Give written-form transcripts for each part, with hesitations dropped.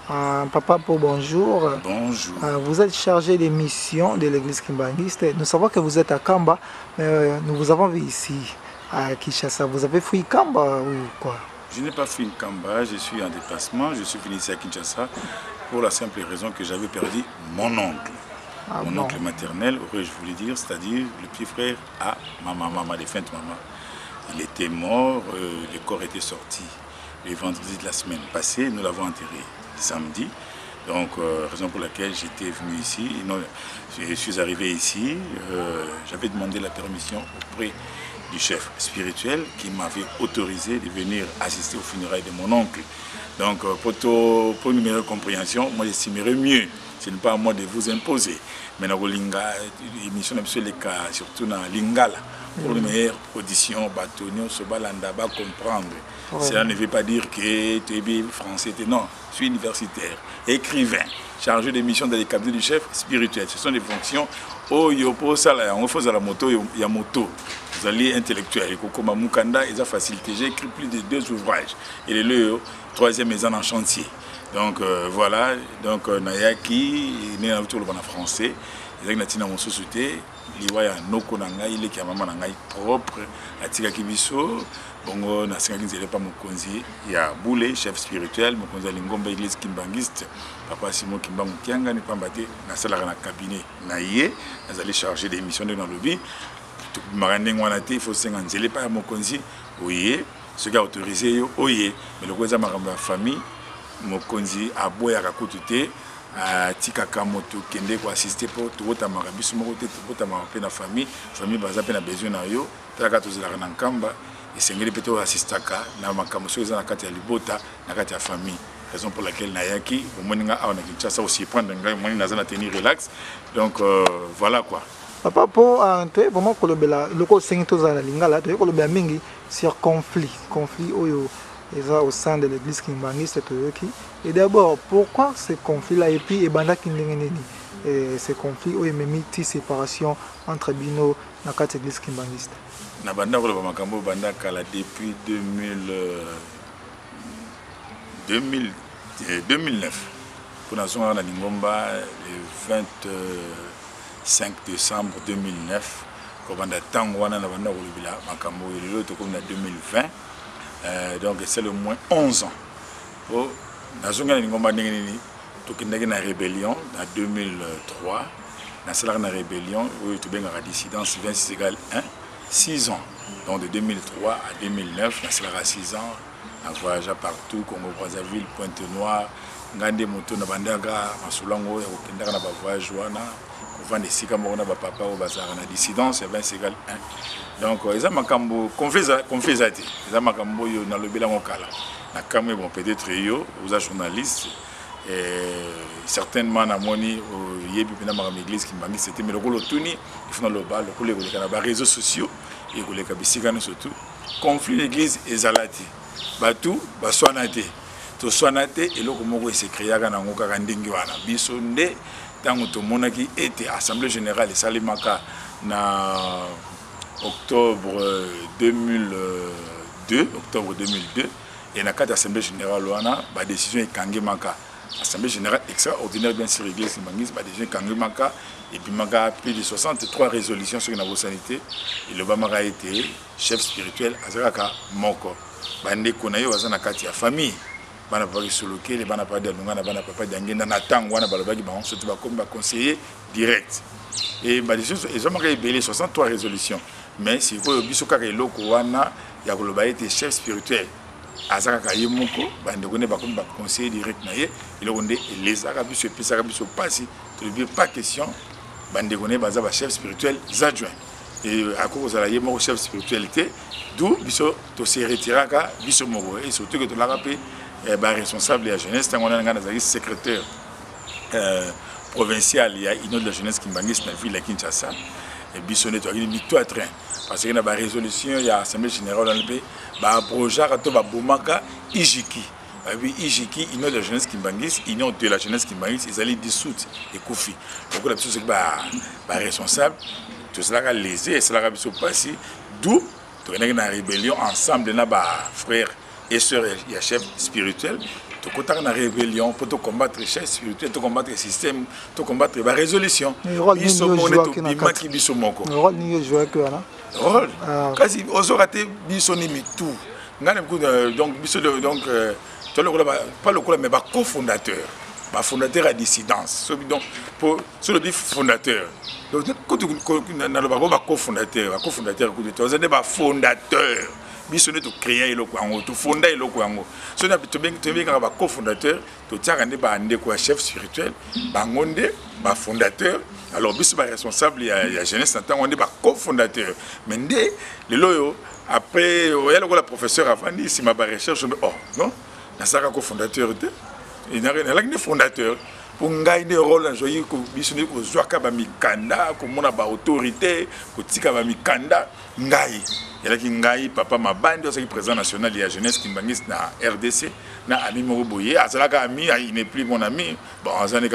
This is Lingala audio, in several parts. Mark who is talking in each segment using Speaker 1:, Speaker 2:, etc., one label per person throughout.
Speaker 1: Papa Po, bonjour.
Speaker 2: Bonjour.
Speaker 1: Vous êtes chargé des missions de l'église kimbanguiste. Nous savons que vous êtes à Kamba, mais nous vous avons vu ici à Kinshasa. Vous avez fui Kamba ou quoi?
Speaker 2: Je n'ai pas fui Kamba, je suis en déplacement, je suis venu ici à Kinshasa pour la simple raison que j'avais perdu mon oncle. Mon oncle maternel, aurais-je voulu dire, c'est-à-dire le petit frère à ma défunte maman. Il était mort, le corps était sorti le vendredi de la semaine passée, nous l'avons enterré samedi. Donc, raison pour laquelle j'étais venu ici. Non, je suis arrivé ici, j'avais demandé la permission auprès du chef spirituel qui m'avait autorisé de venir assister aux funérailles de mon oncle. Donc, pour une meilleure compréhension, moi j'estimerais mieux. Ce n'est pas à moi de vous imposer. Mais dans l'émission, surtout dans Lingala, pour une meilleure audition, Batonio, Sobalanda, comprendre. Cela ne veut pas dire que tu es français. Non, je suis universitaire, écrivain, chargé de mission dans les cabinets du chef spirituel. Ce sont des fonctions. Oh, on fait la moto, il y a moto. Vous allez intellectuel. Comme Mukanda, ils ont facilité. J'ai écrit plus de 2 ouvrages. Et le 3e est en chantier. Donc voilà, donc Nayaki, il est en français. Il est dans mon société. Il y a noko nangai, il est maman nangai propre. Atika kibiso, bongo na singa kinzele pa mokonzi. Il y a Boulé, chef spirituel, mokonzi lingomba église kimbangiste. Papa Simon Kimbangu Kianga ni pambate na sala na cabinet na yé, nous allons charger des missions dans le lobby. Marandeng wanate, il faut singa nzele pa mokonzi. Oui, ce qui a autorisé oye, mais le goza maramba famille. Mokonzi aboya kakutute tikaka moto kende ko assister pour tout marabiso moko te tout marape na famille baza pe na besoin na yo taka tozela na nkamba esengeli pe to assistaka na makambo so za na kati ya libota na kati ya famille, raison pour laquelle nayaki omoninga awa na Kinshasa aussi prendre ngai moni na za na tenir relax. Donc voilà quoi.
Speaker 1: Papa Po, toi vraiment kolobela loko sengi to za na Lingala, toi kolobela mingi sur conflit oyo au sein de l'église kimbangiste. Et d'abord, pourquoi ce conflit-là et puis ce conflit où il y a une séparation entre Bino et l'église kimbangiste?
Speaker 2: Depuis 2009. Pour la zone de Lingomba, le 25 décembre 2009, quand on a Tangwana, on a 2020. Donc c'est le moins 11 ans. Pour la zone de Lingomba, la rébellion en 2003. Dans la rébellion, il y a une dissidence 26 égale 1, 6 ans. Donc de 2003 à 2009, dans 6 ans, on a voyagé partout, Congo Brazzaville, Pointe-Noire, Ngande Moto, Nabandaga, Masulango, on a voyagé, on a des Sikamorona, papa, on a une dissidence 26 égale 1. Donc, ils ont confisé. Ils ont dans le bilan local. Bon, peut-être vous êtes journaliste. Certainement, na moni au yebi pena ma église qui m'a mis c'était mais le rôle tourni il faut dans le bas le rôle les réseaux sociaux et les kabisikano surtout conflit l'église ezalati batu baswanate to swanate et loko moko se créer na ngoka kandingi wana biso nde tango to monaki était assemblée générale et salimaka na octobre 2002 et na cadre assemblée générale wana ba décision est kangé maka. Assemblée générale extraordinaire bien sûr l'église Kimbangiste, déjà Kangimaka et puis Maka plus de 63 résolutions sur la sanité et le Bamara a été chef spirituel Azaraka Moko. Bande Konayo Azana Katia famille. Bana pas soloké, les bana pas de Lungana, bana pas d'Angena Natang, wana balabagi, on se trouve comme conseiller direct. Et ils ont marqué 63 résolutions. Mais si vous avez vu ce qu'il y a été chef spirituel. Azaka Yemoko, Bandegone Bakom conseiller direct naïe, il a les Arabes se passent, tu ne pas question, Bandegone Bazaba chef spirituel, adjoint. Et à cause de la Yemoko chef spiritualité, d'où Bisso se retiraka, Bisso Moro, et surtout que tu l'as rappelé, responsable de la jeunesse, on a un secrétaire provincial, il y a une autre de la jeunesse qui m'engage dans la ville de Kinshasa, et Bisso nettoie une victoire train. Parce qu'il y a une résolution, il y a l'Assemblée générale dans le pays, il y a un projet qui est Ijiki. Ijiki, une autre jeunesse qui bangis, une autre de la jeunesse qui bangis, ils allaient dissoudre et Kofi. Donc la personne est responsable, tout cela a lésé, et cela a passé, d'où on a une rébellion ensemble de nos frères et sœurs, il y a chef spirituel, tu as une rébellion pour te combattre les chefs spirituels, te combattre le système, te combattre la résolution.
Speaker 1: Le rôle ni
Speaker 2: rôle quasi aux raté bisoni tout donc donc tu pas le coup mais pas cofondateur pas fondateur à dissidence donc pour sur le dit fondateur donc quand tu na le ba cofondateur tu es pas fondateur bisoni to créer le quoi to fonder le quoi so na to bien ba cofondateur to tiakande ba ande quoi chef spirituel ba ngonde ba fondateur. Alors, je suis responsable, il y a jeunesse, on est cofondateur. Mais les loyaux, après, il y a le professeur avant, il y a ma recherche, oh, non, il y a un cofondateur. Il y a un fondateur. Pour gagner un rôle, il y a une autorité, il y a un papa Mabandi, il président national de la jeunesse qui est na RDC, na ami Moroboye, il n'est plus mon ami, bon, il y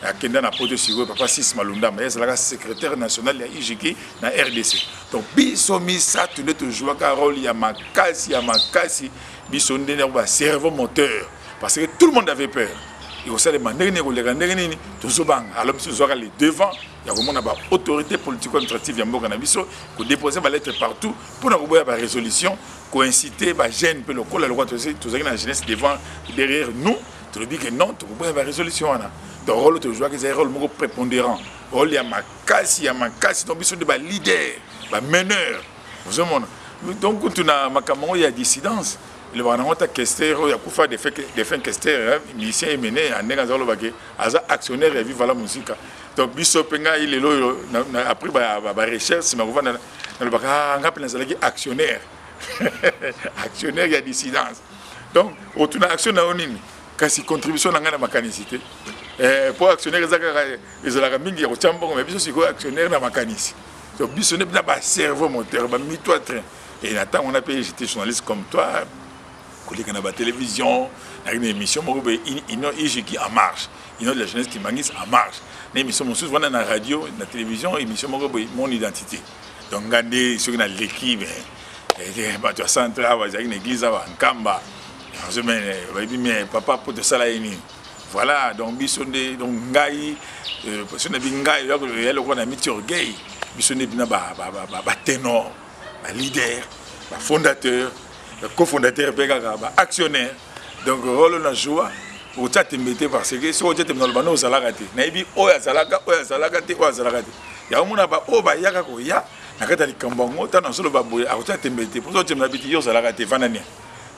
Speaker 2: a Kenda na poto sigo papa Sis Malunda mais c'est la secrétaire national de IJK na RDC. Donc biso misa tu ne te joues qu'un rôle ya makasi biso ndene ba cerveau moteur parce que tout le monde avait peur. Et au sein de mandene ko lega ndenge to zobang alors biso zoka les devant ya ko mona ba autorité politico administrative ya mboka na biso ko déposer ba lettre partout pour na ko boya ba résolution ko inciter ba jeune pe le kola le roi to zaki na jeunesse devant derrière nous tu le dis que non tu ko boya ba résolution wana. Donc, rôle de joueur, c'est un rôle prépondérant. Rôle, il y a ma casse, donc ils sont des leaders, des meneurs. Donc, quand on a il y a dissidence. Le Banamon a questé, il y a fait des fins questés, miliciens et menés, en négatif, il y a actionnaire et vivre la musique. Donc, Bissot Penga, il est là, après la recherche, c'est actionnaire. Actionnaire, il y a dissidence. Donc, on a actionnaire, quasi contribution à la mécanicité. Pour actionnaire, ils ont mingi au chambon, mais c'est actionnaire dans la mécanicité. Donc, ils ont un cerveau moteur, un mito train. Et on a payé, j'étais journaliste comme toi, collègue à la télévision, avec une émission, qui en marche. Il y a de la jeunesse qui mangue en marche. Une émission, on dans la radio, la télévision, émission, mon identité. Donc, regardez sur l'équipe, tu as centré, avec une église, en Kamba. Mais papa, pour te salaire. Voilà, donc bisonde donc ngai bisonde bingai yalo ko na miti orgueil bisonde bina ba ténor, ba leader, ba fondateur, cofondateur pe ba actionnaire. Donc rôle na joie au tembete parce que so o tembete no bano zalakate. Na ibi oya zalakate o zalakate. Ya mona ba o ba yaka ko ya na kata likambango ta na solo ba boya au tembete pour so tembete biti yo zalakate vanania.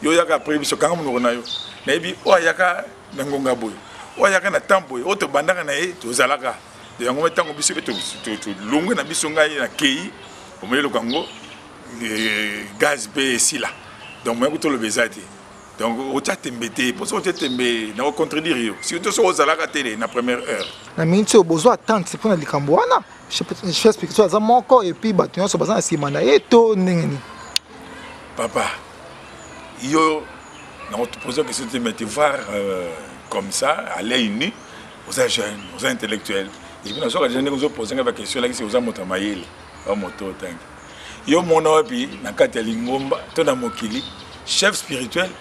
Speaker 2: Yo yaka prévision kanga mo na yo. Na ibi o yaka nangonga boy oyaka na tamboy oto bandaka na ye to zalaka de yango metango biso to longo na biso ngai na kei o melo kango gaz be sila donc moi to le bezati donc o tembete pour so tembe na contredire yo si to so zalaka télé na première heure
Speaker 1: na minti obozo attendre c'est pour na likambo wana je explique ça za moko et puis batonyo so bazana sima na ye to ndengeni
Speaker 2: papa yo on te pose la question de me voir comme ça, à l'œil nu, aux jeunes, aux intellectuels. Et puis, nous avons posé la question là, c'est aux amotamayel, aux motos. Yo mon obi, na Katalingomba, Tona Mokili, chef spirituel,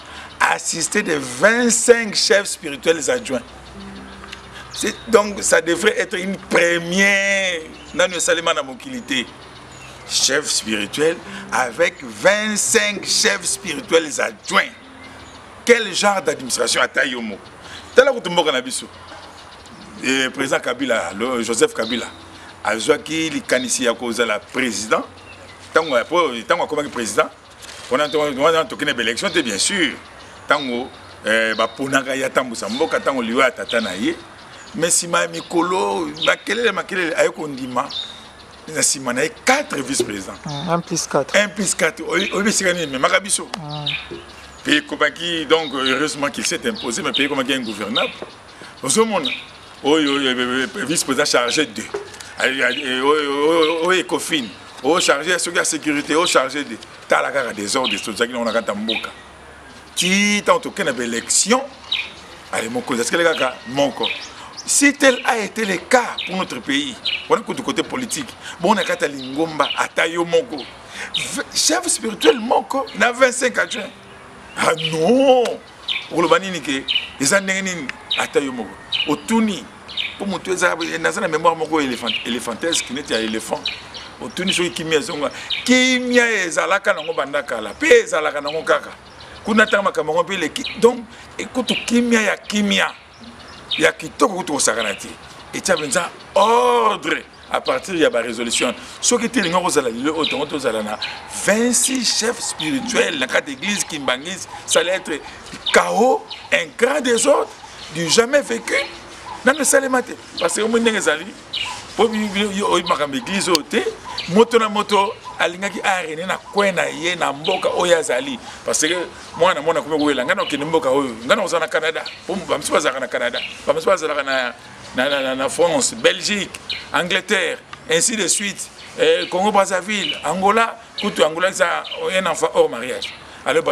Speaker 2: assisté de 25 chefs spirituels adjoints. Donc, ça devrait être une première dans le Salima Mokilité. Chef spirituel avec 25 chefs spirituels adjoints. Quel genre d'administration a Tayomo? Tel le président Kabila, Joseph Kabila, a joué le Kanissi à cause de la président. Tant que président, on a une élection, bien sûr. Tant que ya tambu samboka tant que liwa tatanaye. Mais si ma mikolo, makele ayokondima. Il y a 4 vice-présidents.
Speaker 1: 1 plus 4.
Speaker 2: 1 plus 4. Mais Makabiso. Pays Kobaki, donc heureusement qu'il s'est imposé, mais pays Kobaki est ingouvernable. Au monde, vice-président chargé de. Au Ecofin, au chargé de la sécurité, au chargé de. T'as la garde des ordres, on a Tamboka. Tu t'as aucune élection. Allez, mon cause, est-ce que les gars, mon corps. Si tel a été le cas pour notre pays, on a du côté politique, bon, on a Katalingomba, Atayo Moko, chef spirituel Moko, on a 25 adjoints. Ah non, Olobanini ke ezandengeni atayo moko. Otuni pour moto eza na mémoire moko éléphantesque qui n'était éléphant. Otuni so kimia zonga. Kimia ezalaka nango bandakala. Pe ezalaka nango kaka. Kuna tama kamongo pe le donc écoute kimia ya kitoko kuto sakanati. Et tu as besoin ordre à partir de la résolution. Ce qui est le 26 chefs spirituels dans quatre églises qui m'bangisent, ça allait être chaos, un grand désordre, du jamais vécu. Dans le salématé. Parce que au moins les alliés, pour l'église moto na moto alingaki arene na kwena ye na mboka oyazali parce que moi na mona kuma koyela ngana okende mboka oyo ngana ozana Canada pour bamsi bazaka na Canada bamsi bazaka na France, Belgique, Angleterre, ainsi de suite, Congo Brazzaville, Angola, tout Angola ça un enfant hors mariage. Alors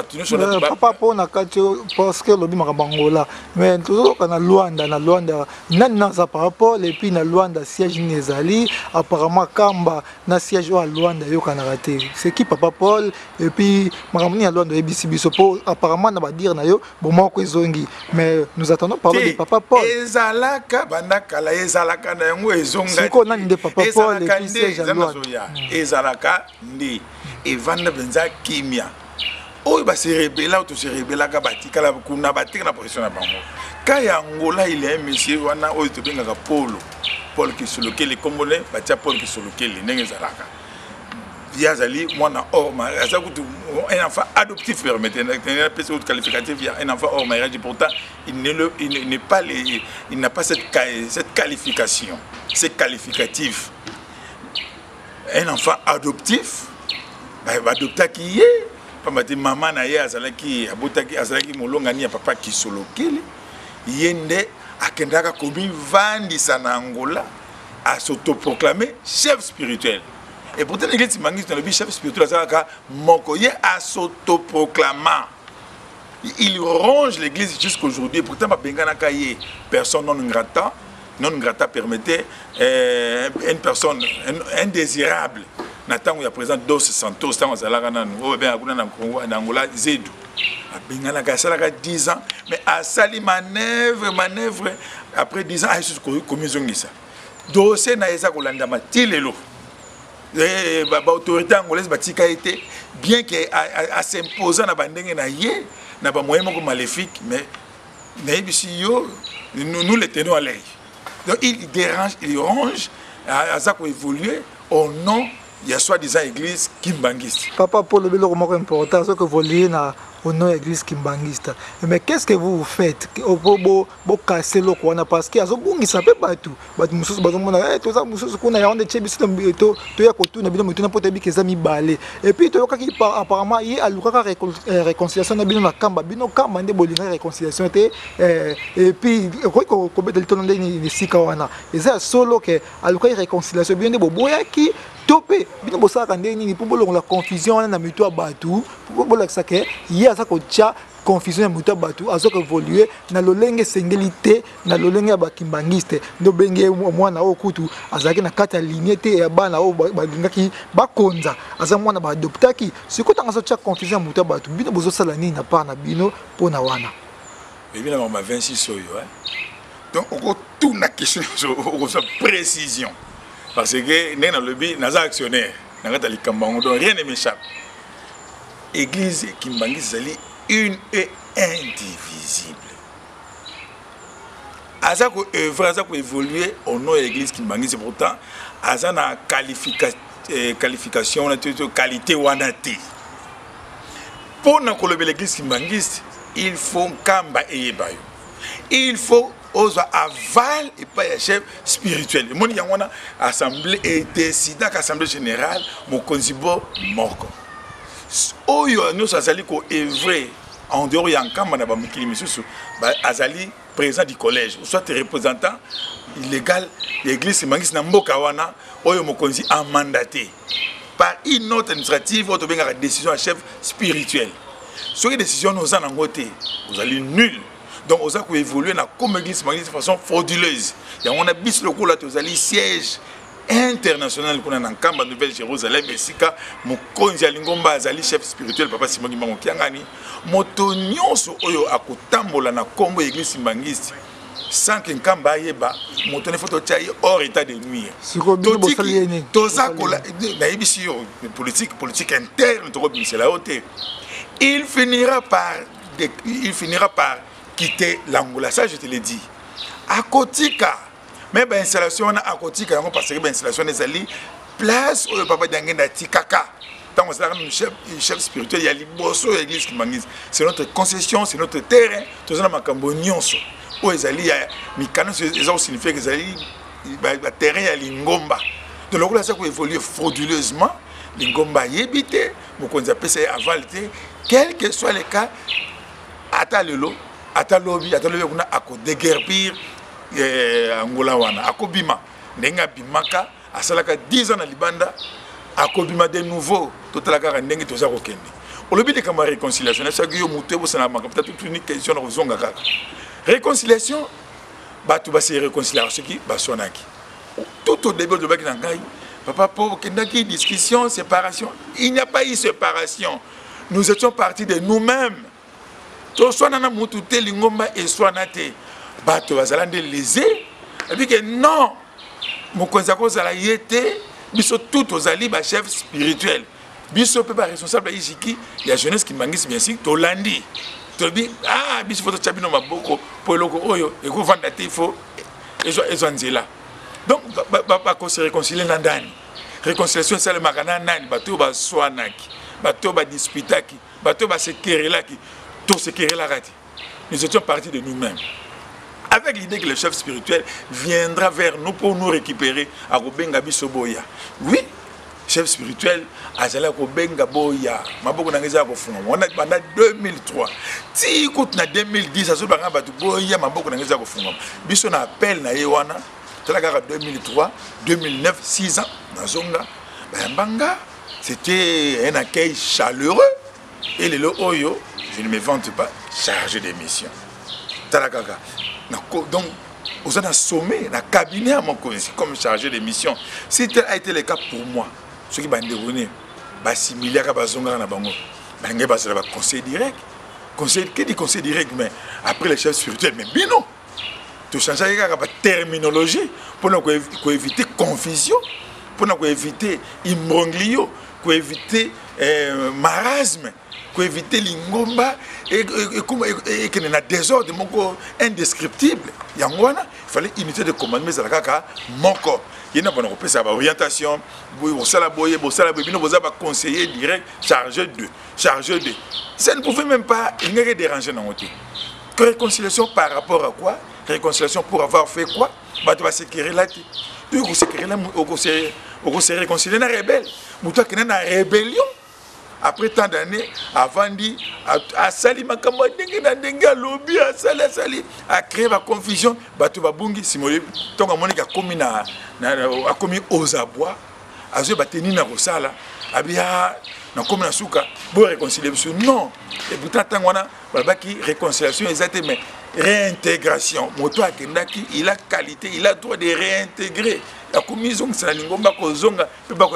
Speaker 1: papa pona katio parce que lobi Angola mais toujours kana Luanda nan za par rapport et puis na Luanda siège nezali apparemment Kamba na siège à Luanda yo kana raté c'est qui papa Paul et puis makamuni à Luanda ebisi biso po apparemment na ba dire na yo bon moko ezongi mais nous attendons parler de papa Paul
Speaker 2: ezalaka bandaka la ezalaka na yango ezonga
Speaker 1: c'est quoi nan de papa Paul et puis siège à Luanda
Speaker 2: ezalaka ndi evanda benza kimia. Oh, bah c'est rebelle, ou se rebelle, kala kuna batika na position na bango. Kaya Angola il est un monsieur wana o to benga Paul qui sur lequel les Congolais batia Paul qui sur lequel les nègres zalaka. Via zali mwana or mariage un enfant adoptif permettait un peu de qualificatif via un enfant hors mariage pourtant il n'a pas cette qualification, c'est qualificatif. Un enfant adoptif bah adopta qui est pamati maman na ye azalaki abotaki azalaki molonga ni ya papa kisolokele yende akendaka komi vandisa na Angola à s'autoproclamer chef spirituel et pourtant l'église mangis dans le chef spirituel azalaka mokoye à s'autoproclamant il ronge l'église jusqu'aujourd'hui pourtant ba bengana kaye personne non grata permettait une personne indésirable. Nathan il y a présent Dos Santos tant azalaka nanu o bien akuna na Congo na Angola zedu abengana ka salaka 10 ans mais a sali manœuvre après 10 ans a su comme zongisa dossier na eza kolanda matilelo ba autorité angolaise batika été bien que a s'imposer na bandenge na ye na ba moyen moko maléfique mais yo nous les tenons à l'œil donc il dérange il ronge à ça pour évoluer au nom. Il y a soi-disant église kimbangiste.
Speaker 1: Papa Paul, le remarque important, c'est que vous liez au nom de l'église kimbangiste. Mais qu'est-ce que vous faites pour casser le coin? Parce qu'il y a des gens qui ne savent pas tout. Les gens qui ont été et puis, apparemment, il y a une réconciliation. Et puis, topé bino bosaka ndeni pour bolonga la confusion na mito abatu pour bolakisa ke ya za ko cha confusion ya mito abatu azoka évoluer na lolenge sengelité na lolenge ya bakimbangiste ndo benge mwana okutu azaki na kata lignée te ya bana o balingaki bakonza aza mwana ba adoptaki sikotanga zo cha confusion ya mito abatu bino bozosala nini na pa na bino pona wana
Speaker 2: évidemment ma 26 oyo donc on tout na question on précision. Parce que nous sommes des actionnaires, donc rien ne m'échappe. L'église Kimbangi est une et indivisible. Asa ko œuvre, asa ko évoluer au nom de l'église Kimbangi, c'est pourtant asa na qualification, na qualité wanati. Pour na kolobe l'église Kimbangi, il faut kamba eyebayo. Il faut aux aval et pas les chefs spirituels. Mon y a une assemblée et décida qu'assemblée générale mon conzibo moko. Oyo nous azali ko œuvrer en dehors ya nkamba na ba mukili misusu ba azali président du collège ou soit représentant illégal l'église mangisi na mboka wana oyo mokonzi a mandaté par une note administrative auto benga décision à chef spirituel. Sur les décisions nous en angoté, vous allez nul. Donc, on a évolué comme église de façon frauduleuse. Et on a bis le coup là, vous allez siège international qu'on a en Kamba Nouvelle-Jérusalem et Sika mon konzi alingomba azali chef spirituel papa Simon Kimbango Kiangani moto nyonso oyo akotambola na kombo église Simbangisi sans que Kamba yeba moto ne photo tchaye hors état de nuire toza kola na yebisi yo politique interne to ko la hauteur il finira par quitter l'Angola, ça je te l'ai dit. À Kotika, mais ben installation à Kotika, parce que ben installation des alliés, place où le papa d'Angenda Tikaka. Tant que c'est le chef spirituel, il y a l'Ibosso, l'église qui m'anise. C'est notre concession, c'est notre terrain. Tout ça, c'est un où les alliés, Mikano, ça signifie que les alliés, le terrain, il y a l'Ingomba. Donc là, ça peut évoluer frauduleusement. L'Ingomba y habite, vous connaissez avalté, quel que soit le cas, à lelo. Atalobi kuna ako déguerpir Angola wana ako bima ndenga bimaka asalaka 10 ans na libanda ako bima de nouveau totalaka ndenge toza ko kende olobi de kama réconciliation ça que yo muté bo sana maka peut-être toute une question na zonga kaka réconciliation batu ba se réconcilier ce qui ba sonaki tout au début de baki na ngai papa pour kendaki discussion séparation il n'y a pas eu séparation nous étions partis de nous-mêmes. To soit nana mututé lingomba et soit naté bato bazalande lésé et puis que non mokonza ko zala yete biso tout ozali ba chef spirituel biso pe ba responsable ici ya jeunesse qui mangisi bien sûr to landi to bi ah biso foto chabino maboko po loko oyo e ko vanda te fo ezo nzela donc ba ko se réconcilier na ndani réconciliation c'est le makana nani bato ba swanaki bato ba disputaki bato ba se querelaki. Tout ce qui est là, nous étions partis de nous-mêmes. Avec l'idée que le chef spirituel viendra vers nous pour nous récupérer à Robenga Bisoboya. Oui, chef spirituel, à Robenga Boya. On a pendant 2003. Si écoute na 2010, à ce moment Boya, Biso na appel na Yewana, 2003, 2009, 6 ans, dans Zonga. Banga, c'était un accueil chaleureux. Et le Oyo, je ne me vante pas, chargé de mission. Donc, vous avez un sommet, un cabinet à mon conseil, comme chargé de mission. Si tel a été le cas pour moi, ceux qui m'ont dérouné, assimiler à Bazonga na bango, conseil direct. Conseil, qui dit conseil direct, mais après le chef spirituel, mais bino. Tu changes la terminologie pour éviter confusion, pour éviter imbroglio, pour éviter marasme. Pour éviter l'ingomba et qu'il y ait un désordre indescriptible. Il fallait unité de commandement, mais moko. Il y a une orientation, conseiller direct, chargé de. Ça ne pouvait même pas, il n'y a déranger dans notre. Que réconciliation par rapport à quoi? Réconciliation pour avoir fait quoi? Tu vas se quérir là. Tu vas se réconcilier dans la rébelle. Tu vas une rébellion. Après tant d'années, avant dit, à Sali Makamo, à lobby, à Sali, à créer la confusion, Batu Babungi, Simone, tant que Monica a commis aux abois, à ce bateni na Rosala, à bien, na comme na souka, pour réconcilier, non. Et pourtant, tant qu'on a, qui réconciliation, exactement, mais réintégration. Moto Akendaki, il a qualité, il a droit de réintégrer. La commission, c'est la lingomba kozonga, peut pas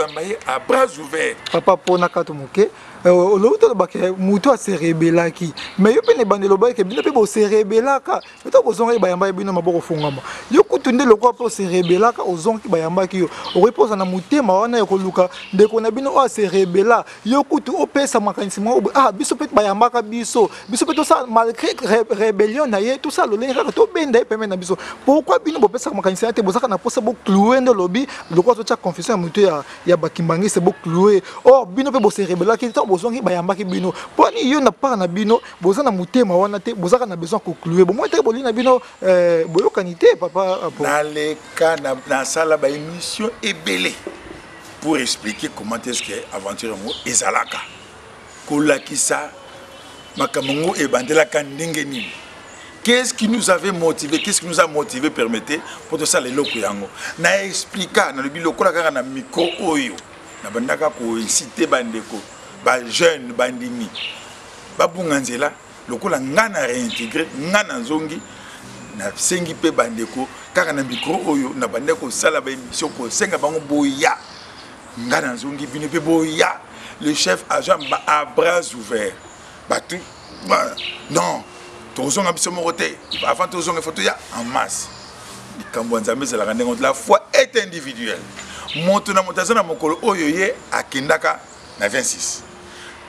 Speaker 2: à bras ouverts.
Speaker 1: Papa pona katomoke, l'autre baké muto a se rebella qui. Mais yo pene bandelo baké bino pe bo se rebella ka. Muto kozonga bayamba bino maboko fungama. Yo kutunde lokwa po se rebella ka ozonga ki bayamba ki yo. O repose na mutema wana yo koluka ndeko na bino o se rebella. Yo kutu opesa makanisima ah biso pe bayamba ka biso. Biso pe to ça malgré rébellion na ye tout ça le lenga to benda pe na biso. Pourquoi bino bo pesa makanisima te bozaka na posa bo clouer le lobby le quoi tu as confessé à mutu ya bakimbangi c'est beaucoup cloué oh bino pe bo se rebella ki to bozongi bayamba ki bino poni yo na pas na bino bozana mutema wana te bozaka na besoin ko clouer bon moi te boli na bino boyo kanité papa
Speaker 2: dans les cas na sala ba émission ebelé pour expliquer comment est-ce que aventure mo ezalaka kolakisa makamongo e bandela kan ndengeni. Qu'est-ce qui nous avait motivé? Qu'est-ce qui nous a motivé, permettez, pour tout ça, les locaux yango. Na expliqué, na le biloko la kaka na micro oyo, na bandaka ko cité bandeko, ba jeune bandimi, ba bunganzela, loko la ngana réintégré, ngana zongi, na sengi pe bandeko kaka na micro oyo na bandeko sala ba émission ko senga bango boya ngana zongi bino pe boya le chef agent ba à bras ouverts ba tout non tozonga biso morote avant tozonga photo ya en masse likambo nzambe zala kandengo la foi est individuelle moto na motazana mokolo oyo ye akendaka na 26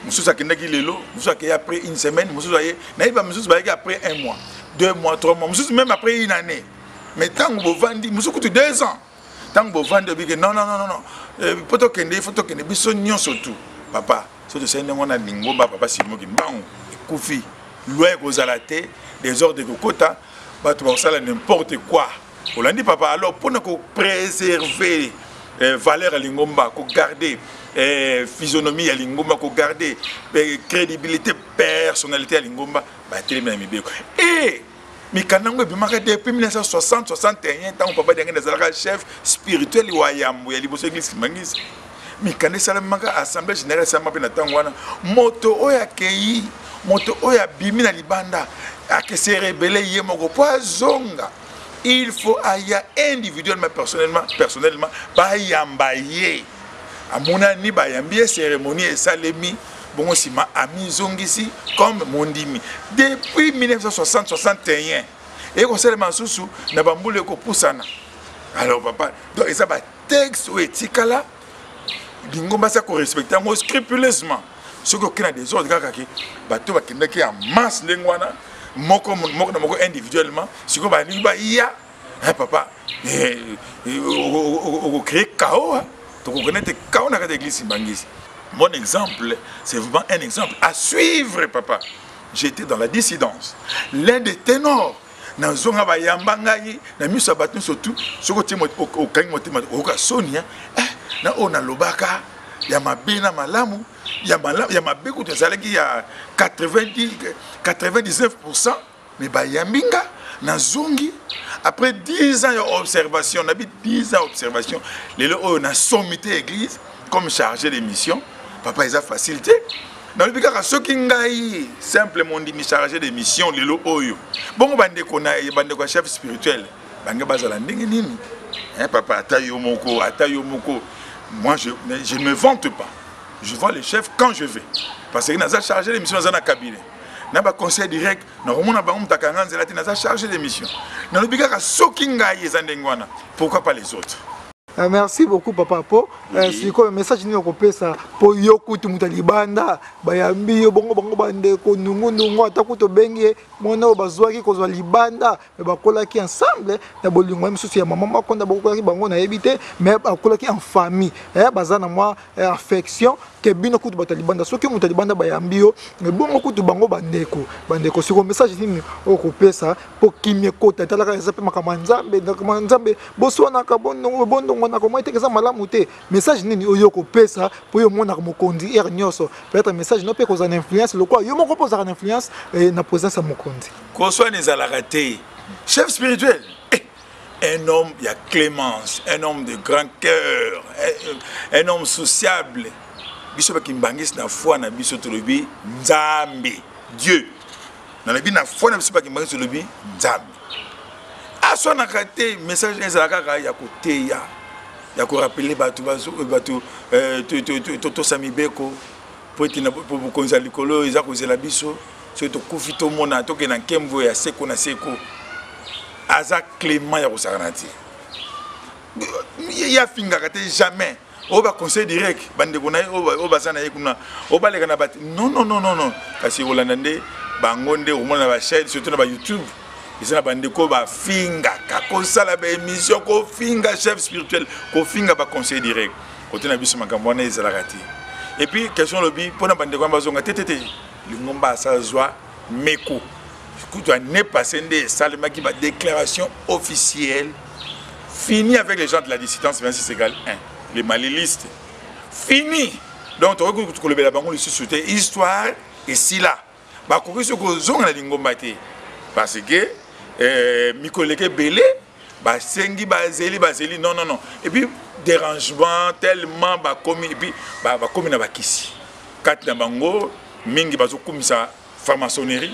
Speaker 2: mususu akendaki lelo mususu akendaki après une semaine mususu aye nayiba mususu bayaki après un mois 2 mois 3 mois mususu même après une année mais tant que bovandi mususu kutu 2 ans tant que bovandi bike non poto kende biso nyonso tout papa soto sende ngona lingomba papa simoki mbangu kufi loin kozala te des ordres de kota bato basala n'importe quoi olandi papa alors pour ne préserver valeur à lingomba ko garder physionomie à lingomba ko garder crédibilité personnalité à lingomba ba télé na mibeko et mikanango bimaka depuis 1960 61 tant papa denga nazalaka chef spirituel wa yambo ya liboso église mangisi mikane salamaka assemblée générale sama pe na tango wana moto oya kei moto oya bimi na libanda ake se rebelle yemoko poazonga. Il faut aya individuellement personnellement ba yambaye amona ni ba yambie cérémonie et salemi bongo sima ami zongisi comme mondimi depuis 1960 61 et ko selema susu na bambule ko pusana alors papa donc ça ba texte ou etikala bingomba ça ko respecter mo scrupuleusement ce que a des ordres kaka ki bato bakendaki en masse lengwana moko individuellement ce que ba ni ba ya papa au créer chaos to connaître chaos na l'église Mbangisi. Mon exemple, c'est vraiment un exemple à suivre, papa. J'étais dans la dissidence. L'un des ténors, dans zonga ba yambangai, na miso battu surtout, ce côté au kangi motima au kasonia, na ona lobaka, ya mabina malamu, ya mabeku tezalaki ya 99%, mais ba yambinga na zongi après 10 ans d'observation, on habite 10 ans d'observation, les lots on a sommité l'église comme chargé de mission. Papa, ils ont facilité. Dans le cas, ceux qui ont simplement dit chargé de mission, les lots oyo. Bon, bande ko chef spirituel, bande bazala nini. Hein, papa, atayo moko. Moi, je ne me vante pas. Je vois les chefs quand je vais. Parce qu'ils ont chargé de mission dans un cabinet. N'a pas conseil direct, n'a chargé de mission. Dans le cas, ceux qui ont pourquoi pas les autres?
Speaker 1: Merci beaucoup papa po. C'est quoi le message ni okopé ça po yokutu mutalibanda bayambi yo bongo bande ko nungu atakuto bengi mona bazwaki kozwa libanda mais bakolaki ensemble na bolingo même souci ya maman makonda bakolaki bango na ebité mais bakolaki en famille bazana moi affection ke bino kutu batalibanda soki mutalibanda bayambi yo mais bongo kutu bango bandeko c'est quoi message ni okopé ça po kimie kota talaka ezape makamwanzambe boswana ka bondo na comment était malamu te message nini oyo ko pesa pour yo mona mokonzi er nyoso peut-être message no pe ko za influence le quoi yo moko posa une influence na présence ya mokonzi
Speaker 2: ko soit les alaraté chef spirituel un homme il y a clémence un homme de grand cœur un homme sociable biso ba kimbangis na foi na biso tolobi nzambe Dieu na la bi na foi na biso ba kimbangis tolobi nzambe aso na kate message ezalaka ya koteya ya ko rappeler batu to samibeko pour konza likolo eza kozela biso so to kufi to mona to ke na kemvo ya seko na seko aza clément ya kosakanati ya finga kate jamais o ba conseil direct bande ko na o ba sana yekuna o ba leka na bat non kasi olanda nde bangonde o mona ba chaîne surtout na ba YouTube. Ils ont bandé ko ba finga ka kosala ba émission ko finga chef spirituel ko finga ba conseil direct côté na biso makambo na ezalakati et puis question lobi pona bandé ko bazonga tétété lingomba sa zwa meko kutu année passée ndé salema ki ba déclaration officielle fini avec les gens de la dissidence 26 égale 1 les malilistes fini donc to ko lebela bango le société histoire et si là ba ko ko zonga na lingomba té parce que Mikoleke Belé, Sengi Bazeli, non. Et puis, dérangement tellement, et puis, commis na bakisi. Kat na bango, mingi bazo komisa franc-maçonnerie,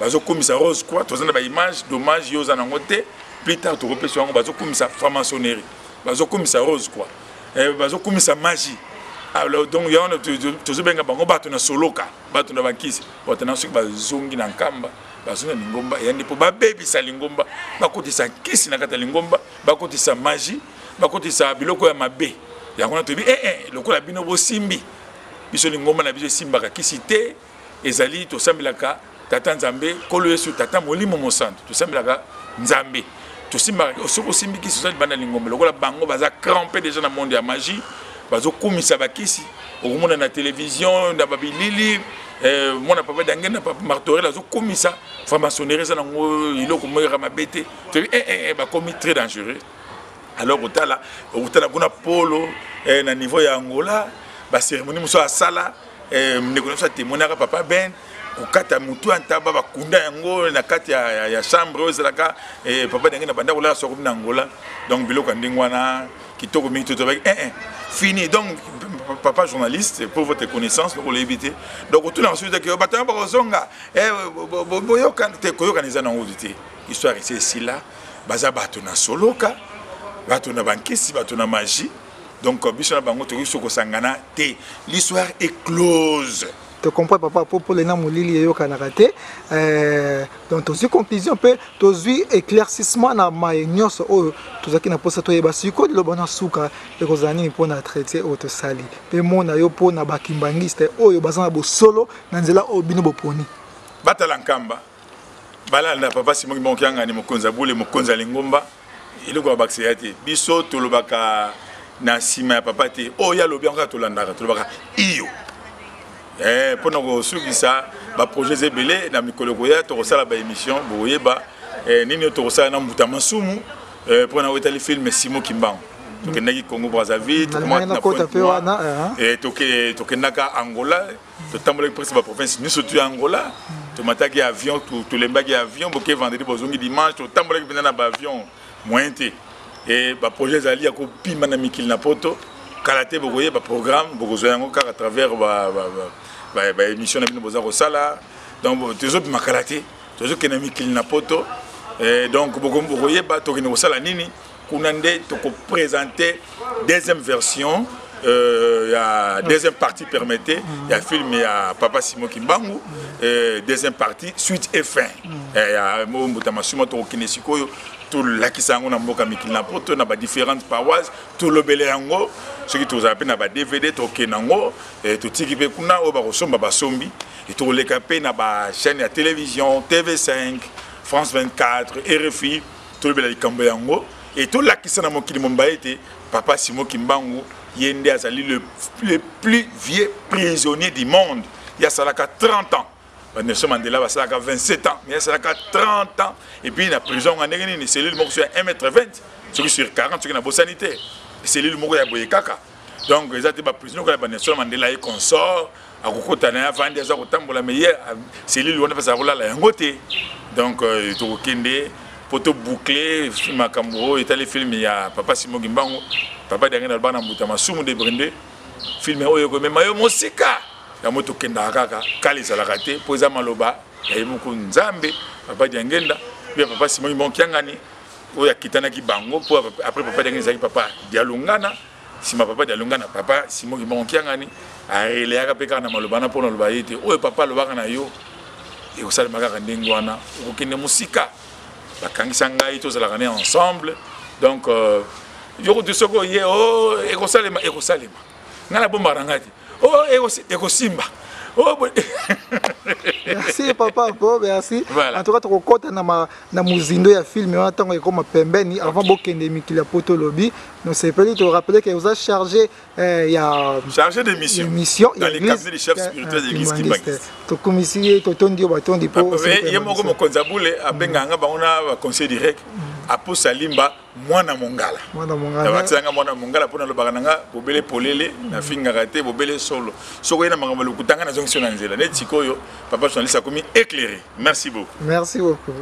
Speaker 2: bazo komisa rose quoi tozana ba image dommage yo za nangote plus tard to repé sur bazo komisa franc-maçonnerie bazo komisa rose quoi bazo komisa magie alors donc ya on tozo benga bango bato na soloka bato na bankisi bato na soki bazongi na nkamba bazonga lingomba ya ndipo ba baby sa lingomba bakotisa kisi na kata lingomba bakotisa magie bakotisa biloko ya mabe ya kona tobi lokola bino bosimbi biso lingomba na biso simbaka kisi te ezali to sambelaka tata nzambe kolo yesu tata molimo mosantu to sambelaka nzambe to simbaka soko simbi kisi so bana lingomba lokola bango baza crampé déjà na monde ya magie bazo komisa bakisi okomona na télévision na babilili mona papa dange na papa martorel azo komisa franc-maçonnerie za nango iloko moyera mabete to ba komi très dangereux alors otala kuna polo na niveau ya Angola ba cérémonie muso asala mnekonosa témoignaka papa Ben kokata mutu antaba bakunda yango na kati ya chambre ozalaka papa dange na banda kola soko na Angola donc biloko ndingwana kitoko mingi to fini donc papa journaliste pour votre connaissance pour l'éviter donc autour ensuite que batanga bazonga boyoka te koyoka neza na ngudité histoire ici ici là baza bato na soloka bato na bankisi bato na magie donc biso na bango to soko sangana te l'histoire est close.
Speaker 1: Tu comprends papa pour les noms Lili et Kanakate donc tu conclusion peu tu éclaircissement na maïnios ou tu as qui na posa to yeba siko de lobana suka et kozani pour na traiter auto sali pe mona yo pour na bakimbangiste oyo bazana bo solo na nzela obino boponi
Speaker 2: batala nkamba bala na papa Simon Monkianga ni mokonza bule mokonza lingomba iloko ba bakseyati biso to lobaka na sima ya papa te oya lobi encore to landaka to lobaka iyo pour nous ça ba projet zebele na mikolo koya to sala ba émission boyeba nini to sala na mutama sumu pour na wetali film Simon Kimbangu to kenaki Congo Brazzaville to comment na to kenaka Angola to tambola presque ba province ni surtout Angola to mataki avion to lembaki avion boke vendredi bozongi dimanche to tambola ki na ba avion moyenté et ba projet zali ya ko pima na mikili na poto kalaté bokoye ba programme bokozo yango à travers ba émission na bino boza ko sala donc toujours ma kalaté toujours que na mikili na poto et donc bokoye ba to kene ko sala nini kuna nde to ko présenter deuxième version ya deuxième partie permettez ya film ya papa Simon Kimbangu deuxième partie suite et fin ya mo mutama suma to kene sikoyo tout la qui s'en a mboka mikili na poto na ba différentes paroisses tout le belé yango ce qui tous appelle na ba DVD to kenango et tout tiki pe kuna o ba kosomba ba sombi et tout le capé na ba chaîne ya télévision TV5 France 24 RFI tout le belé kambo yango et tout la qui s'en a mokili mombaete papa Simon Kimbangu yende azali le plus vieux prisonnier du monde il y a ça là 30 ans. Nelson Mandela va ça 27 ans, mais ça a 30 ans. Et puis la prison on a une cellule sur 1m20, sur 40 sur la sanitaire. Cellule moko ya boye kaka. Donc ils étaient pas prison que Nelson Mandela est consort, à kokotana avant des heures autambola meilleur cellule on a fait ça là la ngoté. Donc to kende poto bouclé makambo et film il y a papa Simon Kimbangu, papa dernier na bana mutama sumu de brinde. Film oyo ko même yo mosika. La moto kenda kaka kalisa la raté poza maloba ya muku nzambe papa diangenda bien papa Simon Monkianga ni oya kitana ki bango pour après papa diangenda zaki papa dialungana sima papa dialungana papa Simon Monkianga ni arele aka peka na maloba na pona loba yete oya papa loba na yo e osala makaka ndengwana okende musika bakangisa ngai to zala kana ensemble donc yo de soko ye o ekosalema ngala bomba ngati oh, Simba. Oh,
Speaker 1: merci papa, merci.
Speaker 2: Voilà.
Speaker 1: En tout cas, tu as na muzindo ya film et attends comme pembeni avant bokende mikila poto lobby. Donc c'est peut te rappeler que vous a chargé
Speaker 2: chargé d'émission dans les cabinets des chefs spirituels de l'église Kimbangu.
Speaker 1: To komisi to tondi batondi po.
Speaker 2: Yemo ko mokonzabule abenganga baona conseil direct apo salimba mwana mongala. Abatsanga mwana mongala pona lobaka nanga bobele polele na finga raté bobele solo. Soko ina mangamba lokutanga na zonction na nzela. Netikoyo papa journaliste a commis éclairé. Merci beaucoup.
Speaker 1: Merci beaucoup.